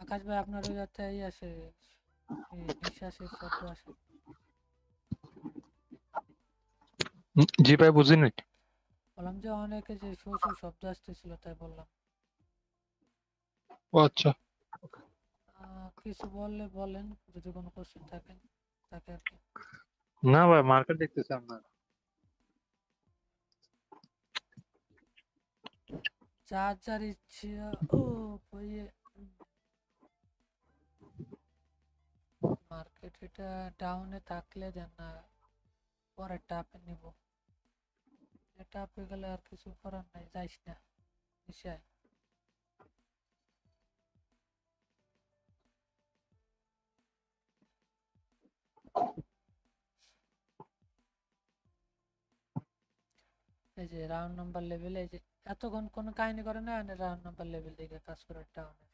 আকাশ ভাই আপনার ওই যাতে আসে নিঃশ্বাসের শব্দ আসে। জি ভাই বুঝিনি। বললাম যে অনেকে যে শো শো শব্দ আসতেছিল তাই বললাম। ও আচ্ছা। কিছু বললে বলেন যদি কোনো কোশ্চেন থাকে থাকে আর কি। না ভাই মার্কেট দেখতেছি আপনার। যার যার ইচ্ছা ও বইয়ে মার্কেট এটা ডাউনে থাকলে দেন না পরে টাপে নিব। এটা আপে গেলে আর কিছু করার নাই, যাইস না নিশায়। এই যে রাউন্ড নাম্বার লেভেল, এই যে এতক্ষণ কোনো কাহিনী করে না, রাউন্ড নাম্বার লেভেল দিকে কাজ করে ডাউনে।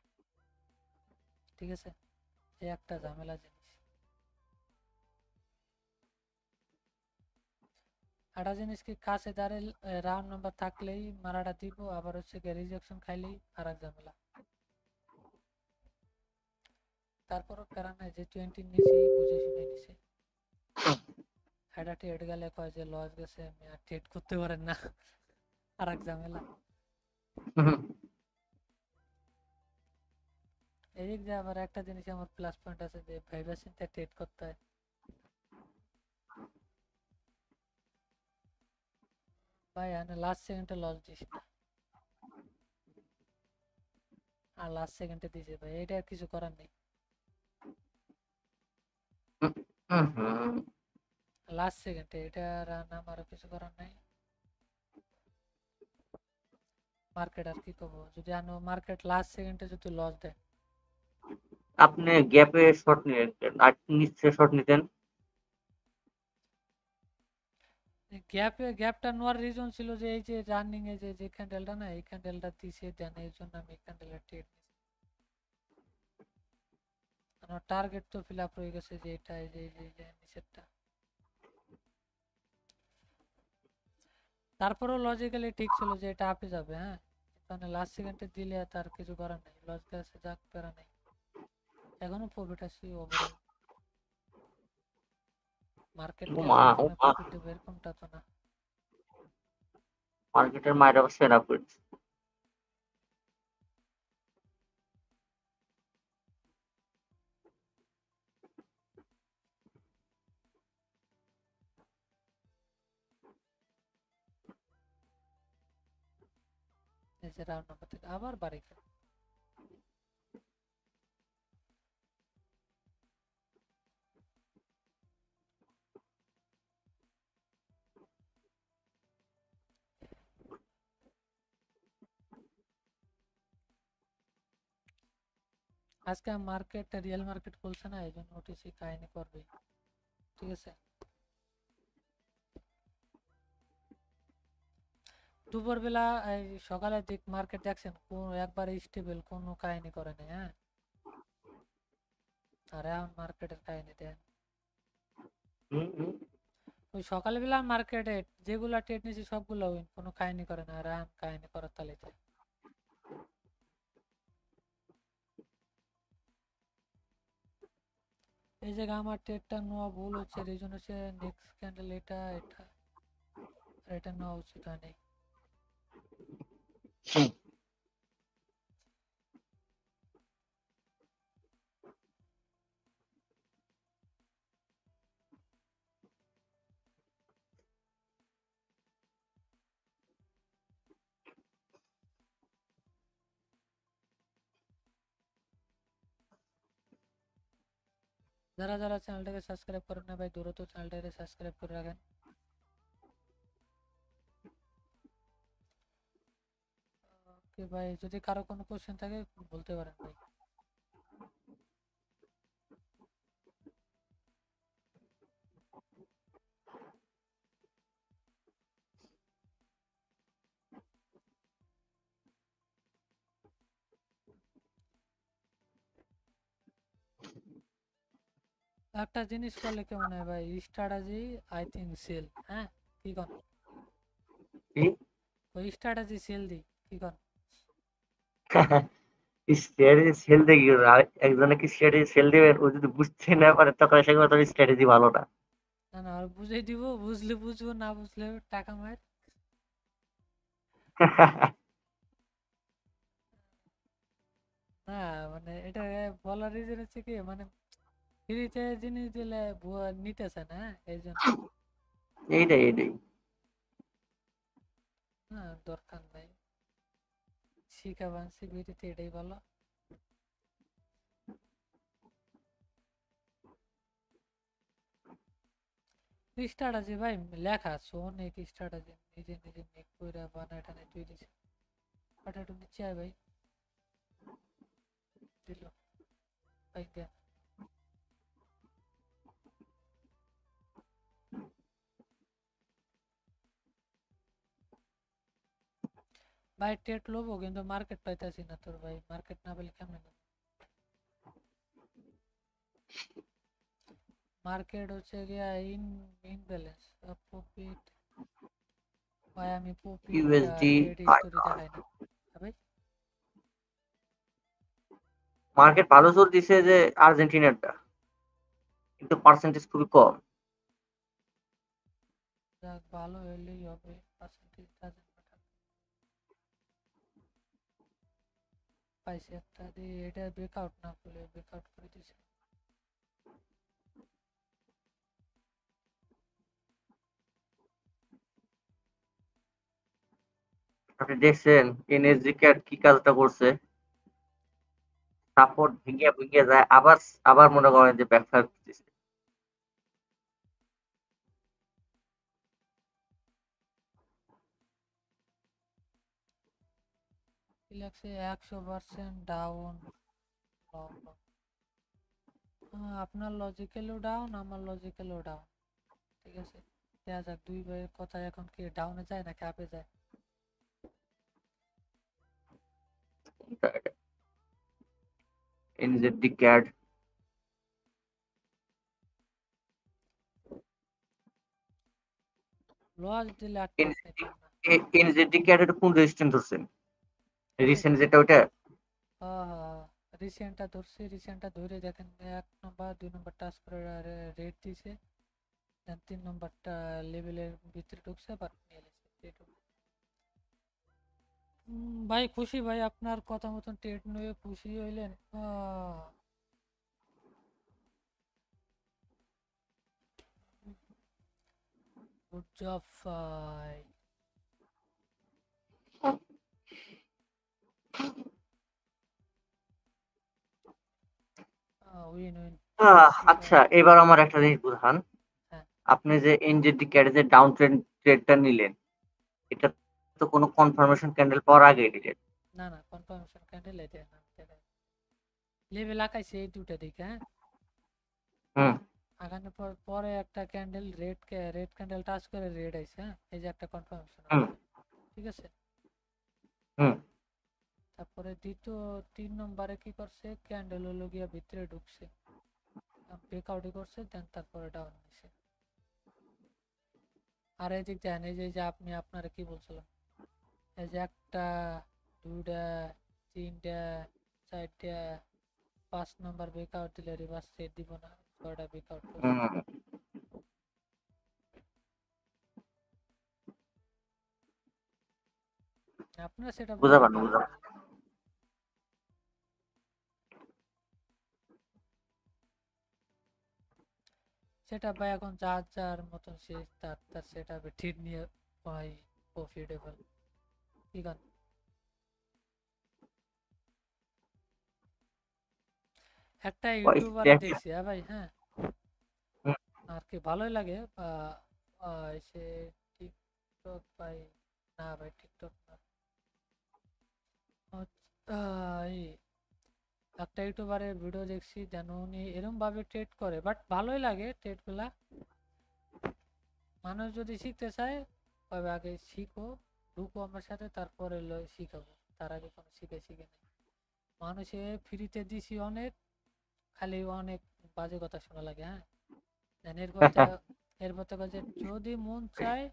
ঠিক আছে, এই একটা ঝামেলা জিনিস। একটা জিনিস কি কাছে দাঁড়িয়ে রাউন্ড নাম্বার থাকলেই মারাটা দিব, আবার হচ্ছে গিয়ে রিজেকশন খাইলেই আর এক ঝামেলা। তারপরও প্যারা নাই, যে 20 নিছি বুঝে শুনে নিছে। এটা ট্রেড গেলে কয় যে লস গেছে, আমি আর ট্রেড করতে পারেন না, আর এক ঝামেলা। এদিক দিয়ে আবার একটা জিনিস আমার প্লাস পয়েন্ট আছে যে ভাইবা চিন্তা ট্রেড করতে হয়। ভাই আমি লাস্ট সেকেন্ডে লস দিস না, আর লাস্ট সেকেন্ডে দিয়েছে ভাই, এটা আর কিছু করার নেই। লাস্ট সেকেন্ডে এটা রান আমার কিছু করার নাই। মার্কেট আর কি করবো, যদি আনো মার্কেট লাস্ট সেকেন্ডে যদি লস দেয়। আপনি গ্যাপে শর্ট নিলেন আর নিচে শর্ট নিতেন। গ্যাপটা নেওয়ার রিজন ছিল যে এই যে রানিং এ যে ক্যান্ডেলটা না, এই ক্যান্ডেলটা দিছে দেন, এই জন্য আমি এই ক্যান্ডেলের ট্রেড নিছি। আমার টার্গেট তো ফিল আপ হয়ে গেছে যে এটা, এই যে নিচেরটা। তারপরেও লজিক্যালি ঠিক ছিল যে এটা আপে যাবে, হ্যাঁ, মানে লাস্ট সেকেন্ডে দিলে তার কিছু করার নেই, লস গেছে যাক, প্যারা নেই। এখনো প্রফিট আছে ওভারঅল। মার্কেটকে সবসময় প্রফিট দেবে এরকমটা তো না। মার্কেটের মায়ের অবস্থা সেরা করছে। এই যে রাউন্ড নাম্বার থেকে আবার বাড়ি গেল। আজকে মার্কেট রিয়েল মার্কেট খুলছে না, এই জন্য ওটিসি কাহিনী করবে। ঠিক আছে, দুপুর বেলা এই সকালের দিক মার্কেট দেখছেন কোন একবার স্টেবল, কোনো কাহিনী করে না, হ্যাঁ। আর এখন মার্কেটের কাহিনী দেন, ওই সকালবেলা মার্কেটে যেগুলা ট্রেড নিয়েছি সবগুলো উইন, কোনো কাহিনী করে না, আর এখন কাহিনী করার তালিতে। এই জায়গায় আমার ট্রেডটা নেওয়া ভুল হচ্ছে, রিজন হচ্ছে নেক্সট ক্যান্ডেল এটা এটা, আর এটা নেওয়া উচিত হয়নি। যারা যারা চ্যানেলটাকে সাবস্ক্রাইব করেন না ভাই, দ্রুত চ্যানেলটাকে সাবস্ক্রাইব করে রাখেন। ওকে ভাই, যদি কারো কোনো কোশ্চেন থাকে বলতে পারেন ভাই। একটা জিনিস করলে কেমন হয় ভাই, স্ট্র্যাটেজি আই থিঙ্ক সেল, হ্যাঁ, কি কন? ওই স্ট্র্যাটেজি সেল দি, কি কন? স্ট্র্যাটেজি সেল দিয়ে কি করবে? আর একজনে স্ট্র্যাটেজি সেল দিবেন, ও যদি বুঝতে না পারে তখন সে তোমার স্ট্র্যাটেজি ভালো না। না না আর বুঝাই দিব, বুঝলে বুঝবো, না বুঝলে টাকা মার। না মানে এটা বলার রিজন হচ্ছে কি, মানে ফ্রিতে জিনিস দিলে ভুয়া নিতেছে না, এই জন্য। এইটাই। না দরকার নাই, শিখা বানছি বিটিতে, এটাই ভালো। স্টার্ট আছে ভাই, লেখা আছে অনেক স্টার্ট আছে, নিজে নিজে মেক করে বানায় টানায় তুই দিছে, পাঠাটা দিচ্ছে ভাই, দিল ভাই দেন। ভাই টেট লোবো কিন্তু মার্কেট পাইতাছি না তোর ভাই, মার্কেট না পেলে কেমন? মার্কেট হচ্ছে গিয়া ইনব্যালেন্স, প্রফিট। ভাই আমি প্রফিট ইউএসডি ট্রেড হিস্টোরি দেখাই না। হ্যাঁ ভাই, মার্কেট ভালো জোর দিছে যে আর্জেন্টিনারটা, কিন্তু পার্সেন্টেজ খুবই কম। যাক ভালো হইলেই হবে, পার্সেন্টেজ ডাজেন্ট ম্যাটার। পাইছি একটা দিয়ে, এটা ব্রেকআউট না করলে ব্রেকআউট করে দিছে। আপনি দেখছেন এনএসজি ক্যাট কি কাজটা করছে? সাপোর্ট ভেঙে ভেঙে যায়, আবার আবার মনে করেন যে ব্যাকফায়ার করতেছে। কি লাগছে, 100% ডাউন। আপনার লজিক্যালও ডাউন, আমার লজিক্যালও ডাউন। ঠিক আছে, দেখা যাক দুই ভাইয়ের কথা এখন কি ডাউনে যায় নাকি আপে যায়। এনজেডি ক্যাট, লস দিলে আর ট্রেড নিতাম না। এনজেডি ক্যাট এটা কোন রেজিস্ট্যান্স ধরছেন? এটা রিসেন্ট যেটা ওইটা? রিসেন্টটা ধরছি, রিসেন্টটা ধরে দেখেন 1 নম্বর 2 নম্বর টাচ করে রেট দিছে, দেন 3 নম্বরটা লেভেলের ভিতরে ঢুকছে, আবার নিয়ে গেছে। ভাই খুশি ভাই, আপনার কথা মতন ট্রেড নিয়ে খুশি হইলেন। গুড জব ভাই, উইন উইন। আচ্ছা, এবার আমার একটা জিনিস বুঝান। হ্যাঁ, আপনি যে এনজেডি ক্যাট যে ডাউন ট্রেডটা নিলেন, এটা তো কোনো কনফার্মেশন ক্যান্ডেল পাওয়ার আগে নিলেন। না না কনফার্মেশন ক্যান্ডেল এটা না, লেভেল আঁকাইছে এই দুটা দিকে, হ্যাঁ। হুম আগানোর পর পরে একটা ক্যান্ডেল রেড ক্যান্ডেল টাচ করে রেড আইছে, হ্যাঁ, এই যে একটা কনফার্মেশন হুম আছে, ঠিক আছে। হুম তারপরে দ্বিতীয় 3 নম্বরে কি করছে, ক্যান্ডেল হলো গিয়া ভিতরে ঢুকছে, ব্রেকআউটই করছে, দেন তারপরে ডাউন হয়েছে। আর এই দিক দেন, এই যে আপনি আপনারা কি বলছিলাম, এই যে একটা, দুইটা, তিনটা, চারটা, 5 নম্বর ব্রেকআউট দিলে রিভার্স সেট দিব না, 6টা ব্রেকআউট করছে। হুম আপনারা সেটা বুঝা বুঝলে পারলো, কি বুঝা হবে? পারলো। সেটা ভাই এখন যার যার মতন সে তার তার সেটা ঠিক নিয়ে ভাই প্রফিটেবল, কি গান। একটা ইউটিউবারে দেখছি, হ্যাঁ ভাই, হ্যাঁ, হুম, আর কি ভালোই লাগে, সে টিকটক ভাই, না ভাই টিকটক না, এই একটা ইউটিউবারের ভিডিও দেখছি, যেন উনি এরম ভাবে ট্রেড করে, বাট ভালোই লাগে ট্রেড গুলা। মানুষ যদি শিখতে চায়, তবে আগে শিখো, ঢুকো আমার সাথে, তারপরে শিখাবো, তার আগে কোনো শিখে নেই। মানুষে ফ্রিতে দিছি অনেক, খালি অনেক বাজে কথা শোনা লাগে, হ্যাঁ। দেন এরপর থেকে যে যদি মন চায়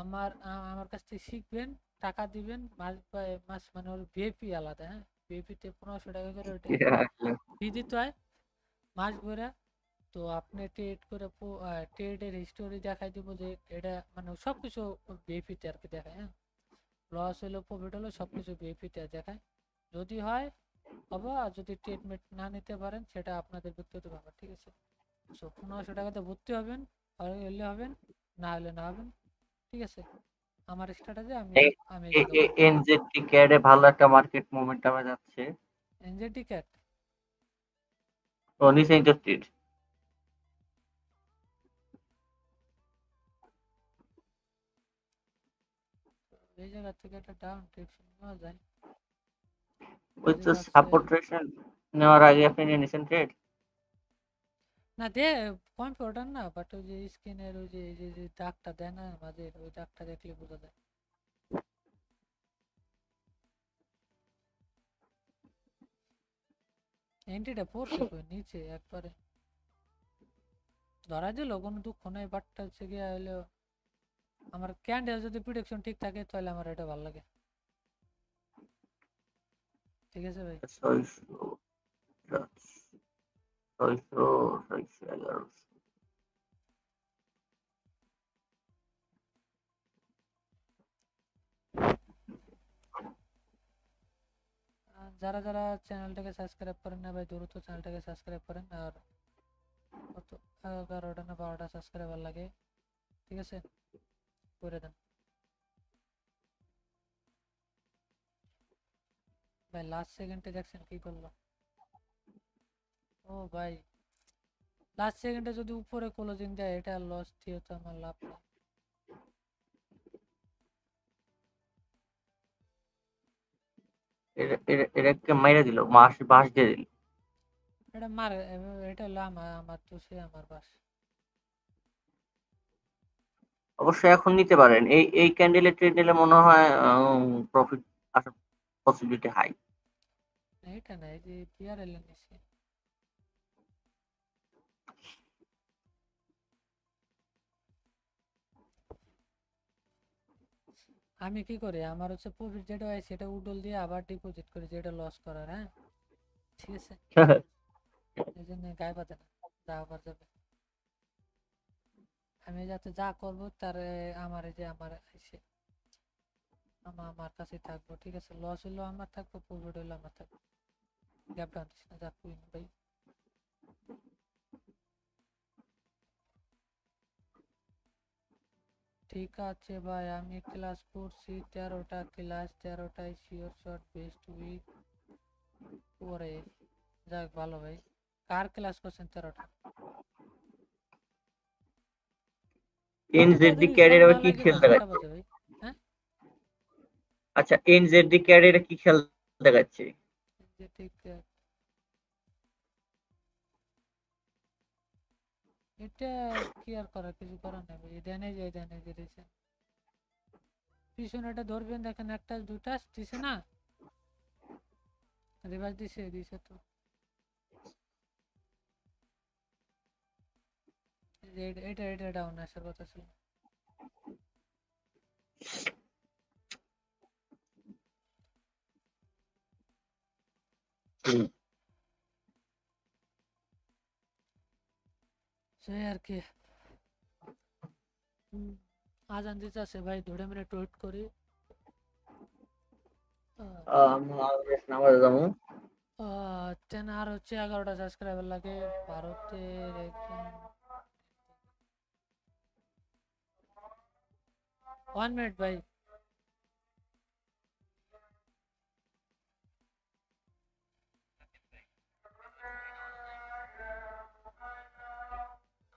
আমার কাছ থেকে শিখবেন, টাকা দিবেন, মাস মানে ওর ভিআইপি আলাদা, হ্যাঁ, বিএপিতে 1500 টাকা করে ওটা আসলে ফি দিতে হয় মাস ভরে। তো আপনি ট্রেড করে ট্রেডের হিস্টোরি দেখাই দিব যে এটা মানে সবকিছু বিএপিতে আর কি দেখায়। হ্যাঁ, লস হলো প্রফিট হলো সবকিছু বিএপিতে দেখায়। যদি হয় হবে, আর যদি ট্রিটমেন্ট না নিতে পারেন সেটা আপনাদের ব্যক্তিগত ব্যাপার, ঠিক আছে। সো 1500 টাকাতে ভর্তি হবেন, হলে হবেন, না হলে না হবেন, ঠিক আছে। আমার স্ট্র্যাটেজি আমি আমি দেখাবো। এনজেডটি ক্যাডে ভালো একটা মার্কেট মোমেন্টামে যাচ্ছে। এনজেডি ক্যাট ও নিচে ইন্টারেস্টেড। এই জায়গা থেকে একটা ডাউন ডিরেকশন নেওয়া যায়। ওই যদি তো ভাবছে সাপোর্ট রেশন নেওয়ার আগে আপনি নিয়ে নিছেন ট্রেড। না দে কম্পিউটার না, বাট ওই যে স্ক্রিনের ওই যে যে দাগটা দেয় না মাঝে, ওই দাগটা দেখলে বোঝা যায়। এন্ট্রিটা পড়ছে কই নিচে একবারে ধরা দিল, কোনো দুঃখ নাই, বাট হচ্ছে গিয়ে হলো আমার ক্যান্ডেল যদি প্রিডিকশন ঠিক থাকে তাহলে আমার এটা ভালো লাগে, ঠিক আছে ভাই। 600, 600, 611। যারা যারা চ্যানেলটাকে সাবস্ক্রাইব করেন না ভাই, দ্রুত চ্যানেলটাকে সাবস্ক্রাইব করেন। আর কত 11টা না 12টা সাবস্ক্রাইবার লাগে, ঠিক আছে, করে দেন ভাই। লাস্ট সেকেন্ডে দেখছেন কি করলো, ও ভাই লাস্ট সেকেন্ডে যদি উপরে ক্লোজিং দেয় এটা লস দিয়ে তো আমার লাভ নেই। এটাকে মাইরা দিল, মাস বাস দিয়ে দিল। এটা মার এটা হলো আমার আমার তো সে আমার বাস। অবশ্যই এখন নিতে পারেন, এই ক্যান্ডেলে ট্রেড নিলে মনে হয় প্রফিট আসার পসিবিলিটি হাই। এটা না, এই যে পিআরএল নিছি আমি, কি করি আমার হচ্ছে প্রফিট যেটা হয় সেটা উডল দিয়ে আবার ডিপোজিট করি যেটা লস করার। হ্যাঁ, ঠিক আছে, এই জন্য গায়ে বাঁধে না, যা আবার যাবে। আমি যাতে যা করবো তার আমার এই যে আমার এসে আমার কাছেই থাকবো, ঠিক আছে। লস হইলেও আমার থাকবো, প্রফিট হইলেও আমার থাকবো। গ্যাপ ডাউন দিস না, যা কুইন ভাই। ঠিক আছে ভাই, আমি ক্লাস করছি 13টা ক্লাস, 13টায় শিওর শট বেস্ট উইক পরে। যাক ভালো ভাই, কার ক্লাস করছেন 13টা? এত এনজেডডি তাড়াতাড়ি ক্যাডের শট না আবার কি লাগে খেল ভাই, কটা দেখাচ্ছে? বাজে ভাই? হ্যাঁ, আচ্ছা, এনজেডডি ক্যাডের কি খেল দেখাচ্ছে? যে ঠিক এটা কি আর করার, কিছু করার নেই ভাই। দেনে যে দিয়েছে পিছনে, এটা ধরবেন দেখেন, একটা দুটা দিছে না, রিভার্স দিছে দিছে তো। এটা এটা ডাউন আসার কথা ছিল। সেই আর কি। আজান দিতে আছে ভাই, 2 মিনিট ওয়েট করি। নামাজ যাবো। তেন আর হচ্ছে 11টা সাবস্ক্রাইবার লাগে ভারতের একজন। 1 মিনিট ভাই।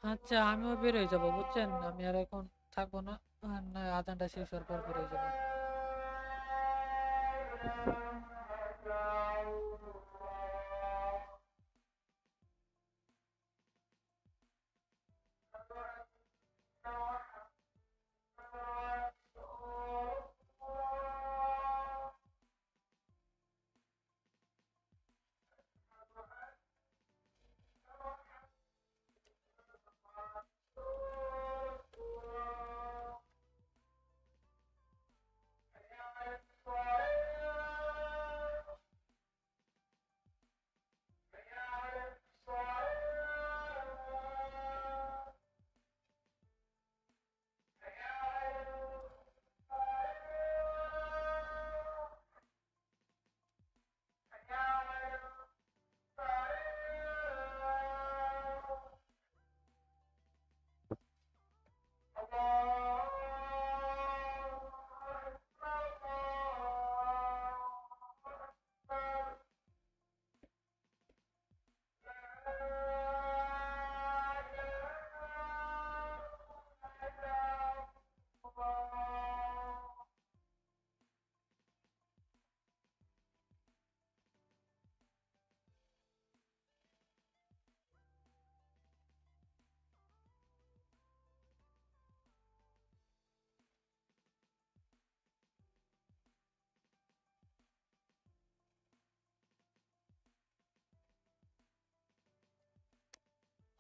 আচ্ছা, আমিও বের হয়ে যাবো বুঝছেন, আমি আর এখন থাকবো না। আর না, আজানটা শেষ হওয়ার পর বের হয়ে যাবো।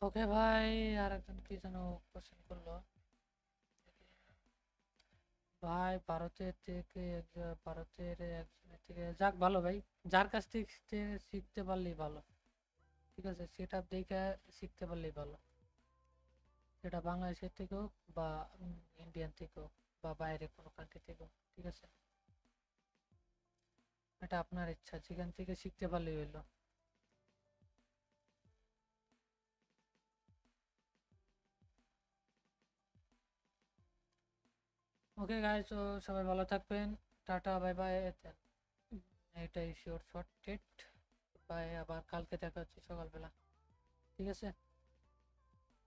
ওকে ভাই, আর একজন কি যেন কোশ্চেন করলো ভাই, ভারতের একজনের থেকে, যাক ভালো ভাই, যার কাছ থেকে শিখতে পারলেই ভালো। ঠিক আছে, সেটা দেখে শিখতে পারলেই ভালো, সেটা বাংলাদেশের থেকেও বা ইন্ডিয়ান থেকেও বা বাইরে কোনো কান্ট্রি থেকেও। ঠিক আছে, এটা আপনার ইচ্ছা, যেখান থেকে শিখতে পারলেই হইলো। ওকে গাইস, তো সবাই ভালো থাকবেন, টাটা বাই বাই। এটাই শিওর শর্ট ডেট, বাই, আবার কালকে দেখা হচ্ছে সকালবেলা। ঠিক আছে,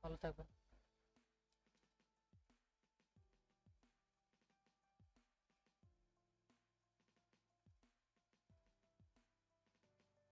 ভালো থাকবেন।